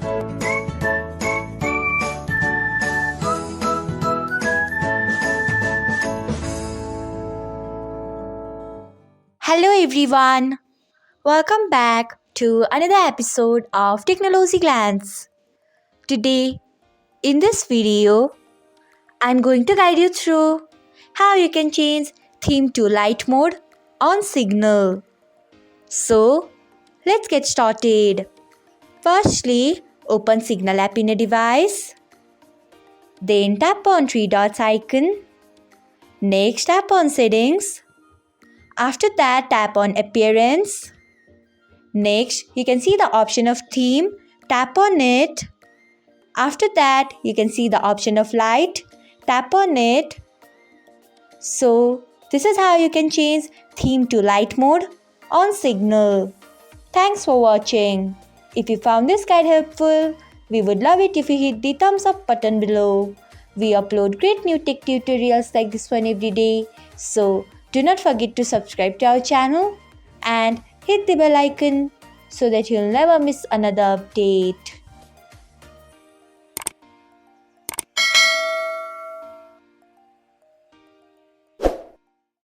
Hello everyone, welcome back to another episode of Technologyglance. Today, in this video, I'm going to guide you through how you can change theme to light mode on Signal. So, let's get started. Firstly, open Signal app in a device. Then tap on three dots icon. Next, tap on settings. After that, tap on appearance. Next, you can see the option of theme. Tap on it. After that, you can see the option of light. Tap on it. So, this is how you can change theme to light mode on Signal. Thanks for watching. If you found this guide helpful, we would love it if you hit the thumbs up button below. We upload great new tech tutorials like this one every day. So, do not forget to subscribe to our channel and hit the bell icon so that you'll never miss another update.